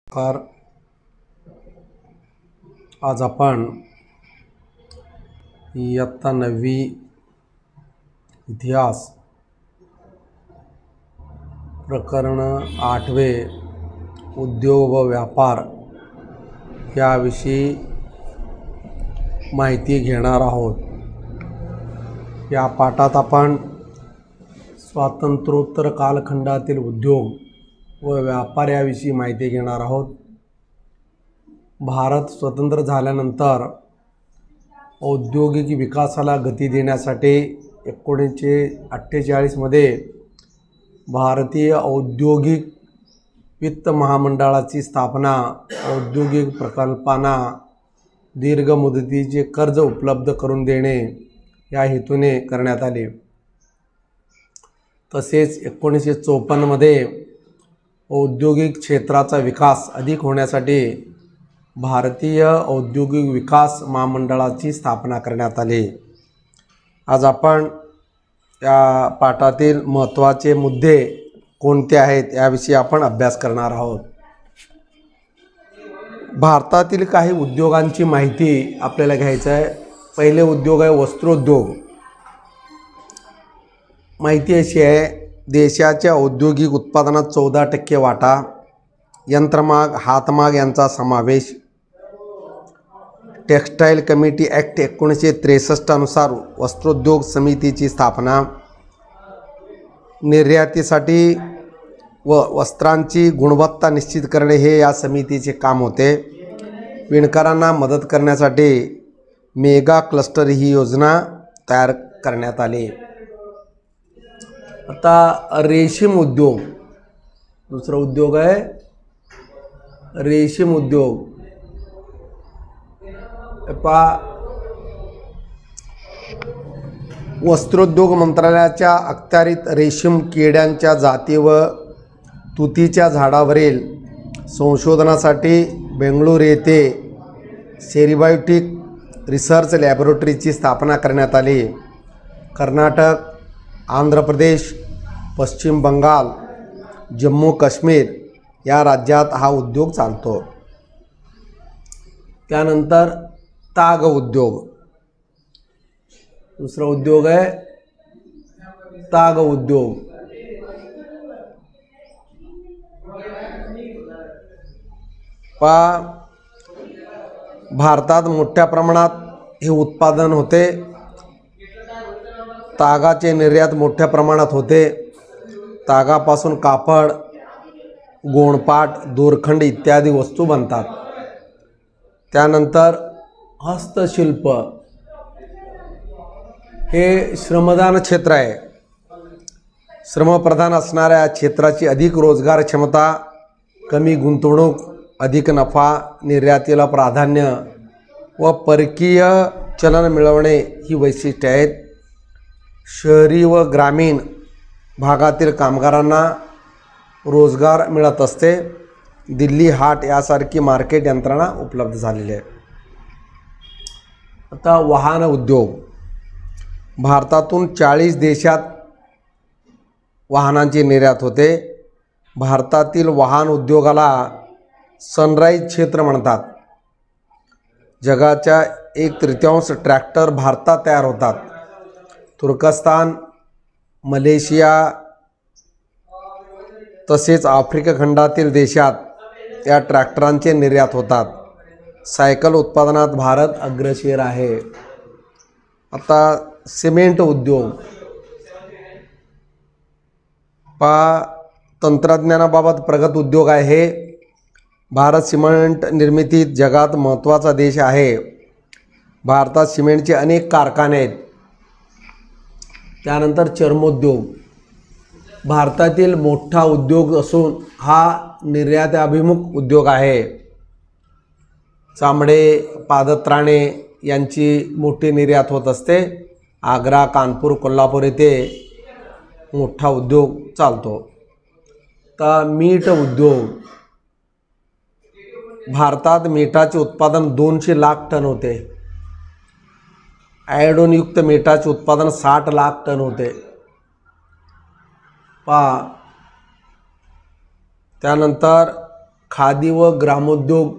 Car आज आपण इयत्ता 9वी इतिहास प्रकरण 8वे उद्योग व व्यापार याविषयी माहिती घेणार आहोत। या पाठात आपण स्वातंत्र्योत्तर कालखंडातील उद्योग व व्यापार याविषयी माहिती घेणार आहोत। भारत स्वतंत्र झाल्यानंतर औद्योगिक विकासाला गती देण्यासाठी 1948 मध्ये भारतीय औद्योगिक वित्त महामंडळाची स्थापना औद्योगिक प्रकल्पांना दीर्घ मुदतीचे कर्ज उपलब्ध करून देणे या हेतूने करण्यात आले। तसेच 1954 मध्ये औद्योगिक क्षेत्राचा विकास अधिक होण्यासाठी भारतीय औद्योगिक विकास महामंडळाची स्थापना करण्यात आली। आज आपण या पाठातील महत्त्वाचे मुद्दे कोणते आहेत याविषयी आपण अभ्यास करणार आहोत। भारतातील काही उद्योगांची माहिती आपल्याला घ्यायची आहे। पहिले उद्योग आहे वस्त्रोद्योग। माहिती अशी आहे, देशाच्या औद्योगिक उत्पादनात 14% वाटा, यंत्रमाग हातमाग यांचा समावेश। टेक्स्टाईल कमिटी ॲक्ट 1963 अनुसार वस्त्रोद्योग समितीची स्थापना। निर्यातीसाठी व वस्त्रांची गुणवत्ता निश्चित करणे हे या समितीचे काम होते। विणकरांना मदत करण्यासाठी मेगा क्लस्टर ही योजना तयार करण्यात आली। आता रेशीम उद्योग, दुसरा उद्योग आहे रेशीम उद्योग। वस्त्रोद्योग मंत्रालयाच्या अखत्यारीत रेशीम किड्यांच्या जाती व तुतीच्या झाडावरील संशोधनासाठी बेंगळुरू येथे सेरिबायोटिक रिसर्च लॅबोरेटरीची स्थापना करण्यात आली। कर्नाटक, आंध्र प्रदेश, पश्चिम बंगाल, जम्मू काश्मीर या राज्यात हा उद्योग चालतो। त्यानंतर ताग उद्योग, दुसरा उद्योग आहे ताग उद्योग। भारतात मोठ्या प्रमाणात हे उत्पादन होते। तागाचे निर्यात मोठ्या प्रमाणात होते। तागापासून कापड, गोणपाट, दोरखंड इत्यादी वस्तू बनतात। त्यानंतर हस्तशिल्प हे श्रमदान क्षेत्र आहे। श्रमप्रधान असणाऱ्या क्षेत्राची अधिक रोजगार क्षमता, कमी गुंतवणूक, अधिक नफा, निर्यातीला प्राधान्य व परकीय चलन मिळवणे ही वैशिष्ट्ये आहेत। शहरी व ग्रामीण भागातील कामगारांना रोजगार मिळत असते। दिल्ली हाट यासारखी मार्केट यंत्रणा उपलब्ध झालेली आहे। आता वाहन उद्योग, भारतातून 40 देशात वाहनांची निर्यात होते। भारतातील वाहन उद्योगाला सनराइज क्षेत्र म्हणतात। जगाच्या 1/3 ट्रॅक्टर भारतात तयार होतात। तुर्कस्तान, मलेशिया तसेच आफ्रिका खंडातील देशात या ट्रॅक्टरांचे निर्यात होतात। सायकल उत्पादनात भारत अग्रेसर आहे। आता सिमेंट उद्योग, तंत्रज्ञानाबाबत प्रगत उद्योग आहे। भारत सिमेंट निर्मितीत जगात महत्त्वाचा देश आहे। भारतात सिमेंटचे अनेक कारखाने आहेत। त्यानंतर चर्मोद्योग, भारतातील मोठा उद्योग असून हा निर्यातीभिमुख उद्योग आहे। चामडे, पादत्राणे यांची मोठी निर्यात होत असते। आग्रा, कानपूर, कोल्हापूर येथे मोठा उद्योग चालतो। तर मीठ उद्योग, भारतात मिठाचे उत्पादन 200 लाख टन होते। आयोडीनयुक्त मिठाचे उत्पादन 60 लाख टन होते। त्यानंतर खादी व ग्रामोद्योग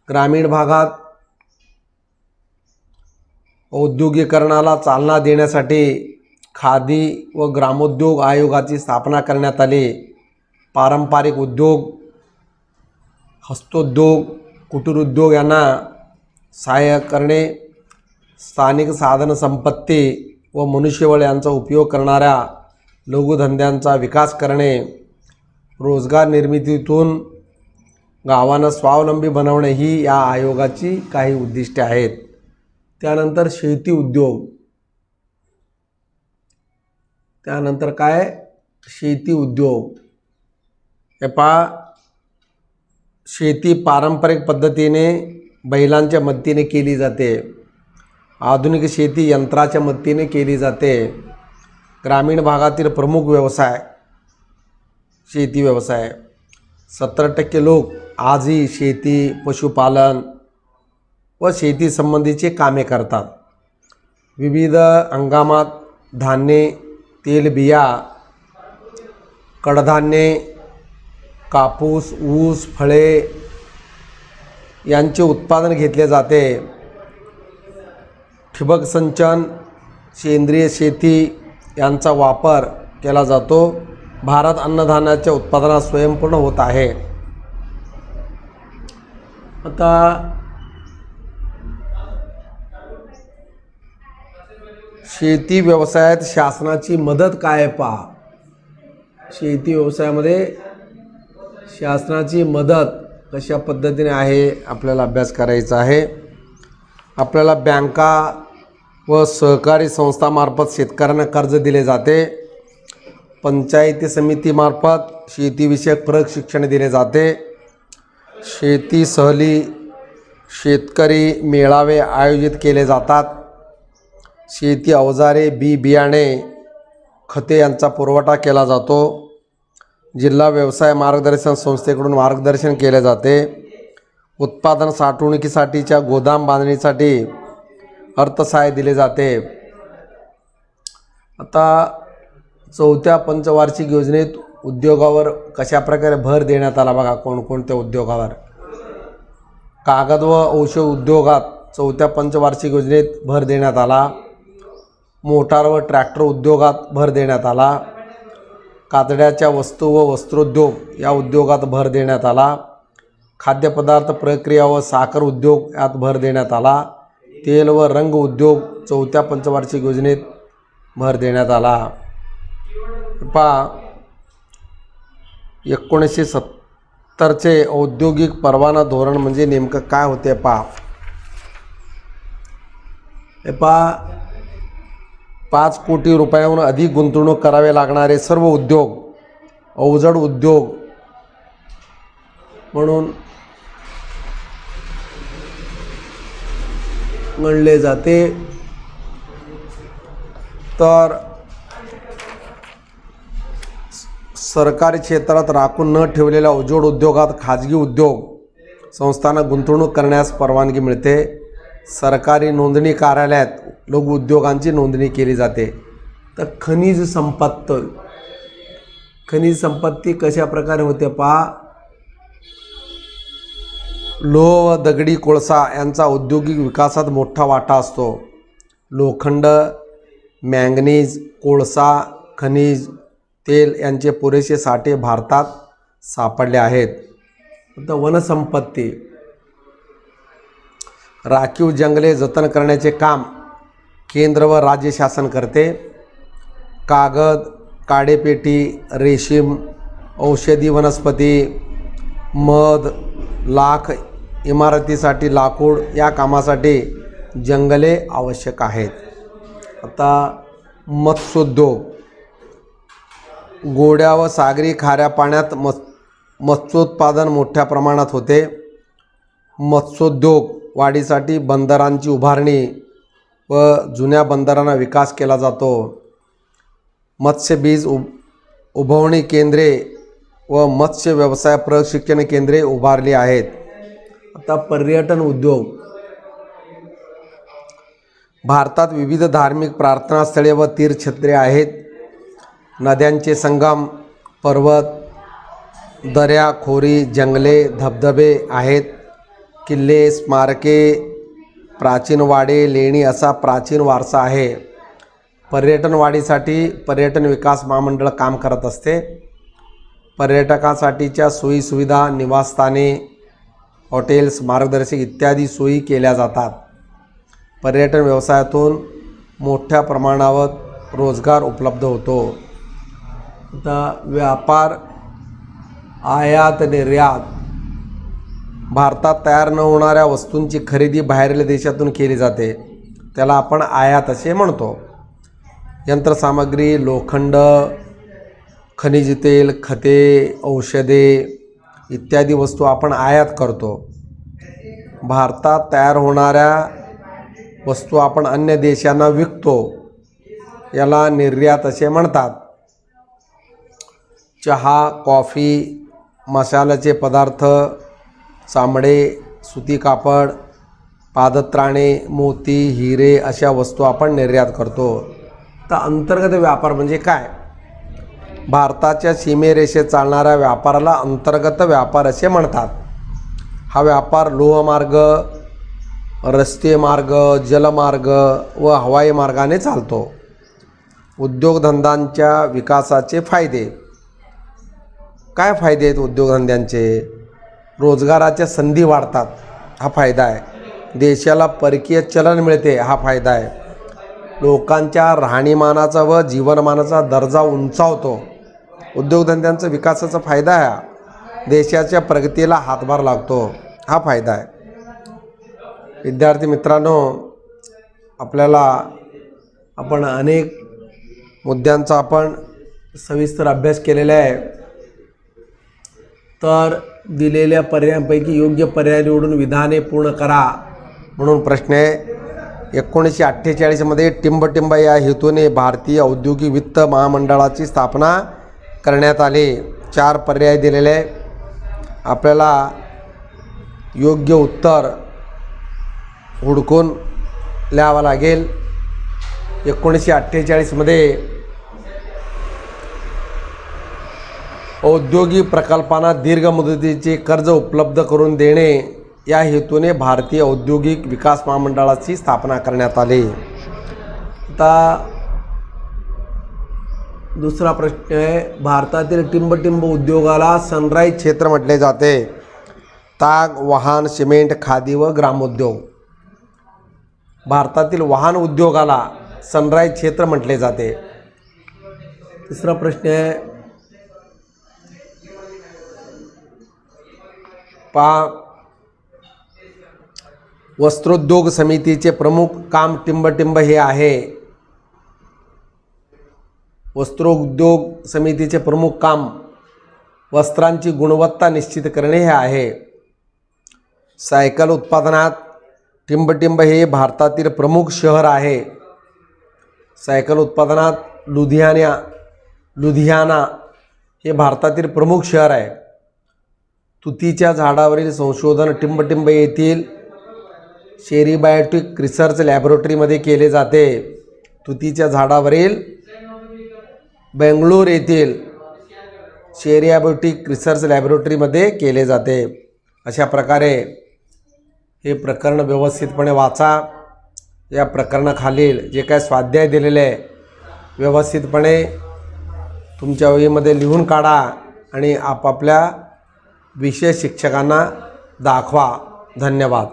ग्रामीण भागात औद्योगिकरणाला चालना देण्यासाठी खादी व ग्रामोद्योग आयोगाची स्थापना करण्यात आली। पारंपरिक उद्योग, हस्तोद्योग, कुटीर उद्योग यांना सहाय्य करणे, स्थानिक साधनसंपत्ती व मनुष्यबळ यांचा उपयोग करणाऱ्या लघुधंद्यांचा विकास करणे, रोजगार निर्मितीतून गावांना स्वावलंबी बनवणे ही या आयोगाची काही उद्दिष्टे आहेत। त्यानंतर शेती उद्योग, त्यानंतर काय शेती उद्योग, हे पहा शेती पारंपरिक पद्धतीने बैलांच्या मदतीने केली जाते, आधुनिक शेती यंत्राच्या मदतीने केली जाते। ग्रामीण भागातील प्रमुख व्यवसाय शेती व्यवसाय, 70% लोक आजही शेती, पशुपालन व शेती संबंधीचे कामे करतात। विविध हंगामात धान्य, तेलबिया, कडधान्ये, कापूस, ऊस, फळे यांचे उत्पादन घेतले जाते। ठिबक सिंचन, सेंद्रिय शेती यांचा वापर केला जातो। भारत अन्नधान्याच्या उत्पादनात स्वयंपूर्ण होत आहे। आता शेती व्यवसायात शासनाची मदत काय पहा, शेती व्यवसायामध्ये शासनाची मदत कशा पद्धतीने आहे आपल्याला अभ्यास करायचा आहे। आपल्याला बँका व सहकारी संस्थांमार्फत शेतकऱ्यांना कर्ज दिले जाते। पंचायती समितीमार्फत शेतीविषयक प्रशिक्षण दिले जाते। शेती सहली, शेतकरी मेळावे आयोजित केले जातात। शेती अवजारे, बी बियाणे, खते यांचा पुरवठा केला जातो। जिल्हा व्यवसाय मार्गदर्शन संस्थेकडून मार्गदर्शन केले जाते। उत्पादन साठवणुकीसाठीच्या गोदाम बांधणीसाठी अर्थसहाय्य दिले जाते। आता चौथ्या पंचवार्षिक योजनेत उद्योगावर कशा प्रकारे भर देण्यात आला बघा, कोणकोणत्या उद्योगावर। कागद व औषध उद्योगात चौथ्या पंचवार्षिक योजनेत भर देण्यात आला। मोटार व ट्रॅक्टर उद्योगात भर देण्यात आला। कातड्याच्या वस्तू व वस्त्रोद्योग या उद्योगात भर देण्यात आला। खाद्यपदार्थ प्रक्रिया व साखर उद्योग यात भर देण्यात आला। तेल व रंग उद्योग चौथ्या पंचवार्षिक योजनेत भर देण्यात आला। पहा 1970चे औद्योगिक परवाना धोरण म्हणजे नेमकं काय होते पहा। हे पहा 5 कोटी रुपयांहून अधिक गुंतवणूक करावे लागणारे सर्व उद्योग अवजड उद्योग म्हणून गणले जाते। तर सरकारी क्षेत्रात राखून न ठेवलेल्या अवजड उद्योगात खाजगी उद्योग संस्थांना गुंतवणूक करण्यास परवानगी मिळते। सरकारी नोंदणी कार्यालयात लघु उद्योगांची नोंदणी केली जाते। तर खनिज संपत्ती कशा प्रकारे होते पहा। लोह व दगडी कोळसा यांचा औद्योगिक विकासात मोठा वाटा असतो। लोखंड, मॅंगनीज, कोळसा, खनिज तेल यांचे पुरेसे साठे भारतात सापडले आहेत। आता वनसंपत्ती, राखीव जंगले जतन करण्याचे काम केंद्र व राज्य शासन करते। कागद, काडेपेटी, रेशीम, औषधी वनस्पती, मध, लाख, इमारतीसाठी लाकूड या कामासाठी जंगले आवश्यक आहेत। आता मत्स्योद्योग, गोड्या व सागरी खाऱ्या पाण्यात मत्स्योत्पादन मोठ्या प्रमाणात होते। मत्स्योद्योग वाढीसाठी बंदरांची उभारणी व जुन्या बंदरांना विकास केला जातो। मत्स्यबीज उभवणी केंद्रे व मत्स्य व्यवसाय प्रशिक्षण केंद्रे उभारली आहेत। आता पर्यटन उद्योग, भारतात विविध धार्मिक प्रार्थनास्थळे व तीर्थक्षेत्रे आहेत। नद्यांचे संगम, पर्वत, दऱ्या, खोरी, जंगले, धबधबे आहेत. किल्ले, स्मारके, प्राचीन वाडे, लेणी असा प्राचीन वारसा आहे. पर्यटन वाढीसाठी पर्यटन विकास महामंडळ काम करत असते. पर्यटकांसाठीच्या सोयीसुविधा, निवासस्थाने, हॉटेल्स, मार्गदर्शक इत्यादी सोयी केल्या जातात. पर्यटन व्यवसायातून मोठ्या प्रमाणावर रोजगार उपलब्ध होतो. आता व्यापार, आयात निर्यात. भारतात तयार न होणाऱ्या वस्तूंची खरेदी बाहेरील देशातून केली जाते, त्याला आपण आयात असे म्हणतो. यंत्रसामग्री, लोखंड, खनिज तेल, खते, औषधे इत्यादी वस्तू आपण आयात करतो. भारतात तयार होणाऱ्या वस्तू आपण अन्य देशांना विकतो, याला निर्यात असे म्हणतात. चहा, कॉफी, मसाल्याचे पदार्थ, चामडे, सुती कापड, पादत्राणे, मोती, हिरे अशा वस्तू आपण निर्यात करतो. तर अंतर्गत व्यापार म्हणजे काय? भारताच्या सीमेरेषेत चालणाऱ्या व्यापाराला अंतर्गत व्यापार असे म्हणतात. हा व्यापार लोहमार्ग, रस्ते मार्ग, जलमार्ग व हवाई मार्गाने चालतो. उद्योगधंद्यांच्या विकासाचे फायदे. काय फायदे आहेत उद्योगधंद्यांचे? रोजगाराच्या संधी वाढतात, हा फायदा आहे. देशाला परकीय चलन मिळते, हा फायदा आहे. लोकांच्या राहणीमानाचा व जीवनमानाचा दर्जा उंचावतो. उद्योगधंद्यांचा विकासाचा फायदा आहे. देशाच्या प्रगतीला हातभार लागतो, हा फायदा आहे. विद्यार्थी मित्रांनो, आपण अनेक मुद्द्यांचा आपण सविस्तर अभ्यास केलेला आहे. तर दिलेल्या पर्यायांपैकी योग्य पर्याय निवडून विधाने पूर्ण करा म्हणून प्रश्न आहे. 1948 मध्ये टिंबटिंब या हेतूने भारतीय औद्योगिक वित्त महामंडळाची स्थापना करण्यात आली. 4 पर्याय दिलेले. आपल्याला योग्य उत्तर हुडकून लिहावं लागेल. 1948 मध्ये औद्योगिक प्रकल्पांना दीर्घ मुदतीचे कर्ज उपलब्ध करून देणे या हेतूने भारतीय औद्योगिक विकास महामंडळाची स्थापना करण्यात आली. आता दुसरा प्रश्न आहे. भारतातील टिंबटिंब उद्योगाला सनराइज क्षेत्र म्हटले जाते. ताग, वाहन, सिमेंट, खादी व ग्रामोद्योग. भारतातील वाहन उद्योगाला सनराइज क्षेत्र म्हटले जाते. तिसरा प्रश्न आहे. वस्त्रोद्योग समितीचे प्रमुख काम टिंबटिंब हे आहे. वस्त्रोद्योग समितीचे प्रमुख काम वस्त्रांची गुणवत्ता निश्चित करणे हे आहे. सायकल उत्पादनात टिंबटिंब हे भारतातील प्रमुख शहर आहे. सायकल उत्पादनात लुधियाना हे भारतातील प्रमुख शहर आहे. तुतीच्या झाडावरील संशोधन टिंबटिंब येथील शेरीबायोटिक रिसर्च लॅबोरेटरीमध्ये केले जाते. तुतीच्या झाडावरील बेंगळूर येथील शेरीबायोटिक रिसर्च लॅबोरेटरीमध्ये केले जाते. अशा प्रकारे हे प्रकरण व्यवस्थितपणे वाचा. या प्रकरणाखालील जे काय स्वाध्याय दिलेले आहे व्यवस्थितपणे तुमच्या वहीमध्ये लिहून काढा आणि आपापल्या विषय शिक्षकांना दाखवा. धन्यवाद.